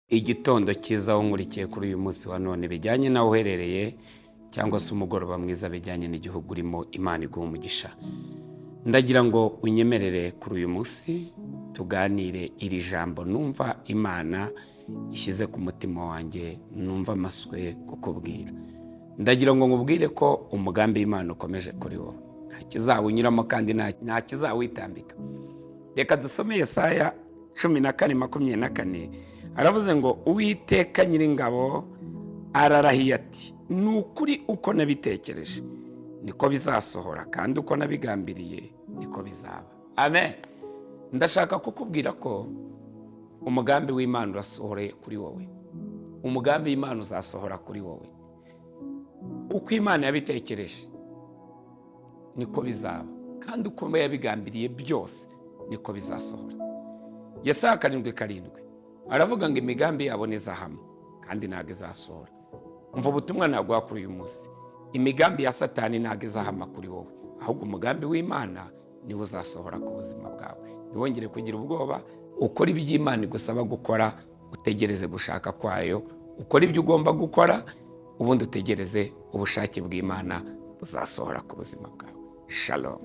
Igitondo cyiza aho nkurikiye kuri uyu munsi wa none bijyanye naho uherereye cyangwa se umugoroba mwiza bijyanye n'igihugu urimo, Imana iguha umugisha. Ndagira ngo unyemerere kuri uyu munsi tuganire iri jambo numva Imana ishyize ku mutima wanjye, numva amaswe kukubwira. Ndagira ngo nkubwire ko umugambi w'Imana ukomeje kuri wowe, nta kizawunyuramo kandi nta kizawitambika. Reka dusome Yesaya 14:24. Aravuze ngo Uwiteka Nyiringabo ararahiye ati, ni ukuri uko nabitekereje niko bizasohora, kandi uko nabigambiriye niko bizaba. Amen. Ndashaka kukubwira ko umugambi w'Imana urasohoreye kuri wowe. Umugambi w'Imana uzasohora kuri wowe. Uko Imana yabitekereje niko bizaba, kandi uko yabigambiriye byose niko bizasohora. Yesaya 7:7 aravuga ngo imigambi yabo nizahama kandi ntabwo izasohora. Umva ubutumwa naguha kuri uyu munsi. Imigambi ya Satani ntabwo izahama kuri wowe, ahubwo umugambi w'Imana niwo uzasohora ku buzima bwawe. Ntiwongere kugira ubwoba, ukora ibyo Imana igusaba gukora, utegereze gushaka kwayo, ukora ibyo ugomba gukora, ubundi utegereze ubushake bw'Imana buzasohora ku buzima bwawe. Shalom.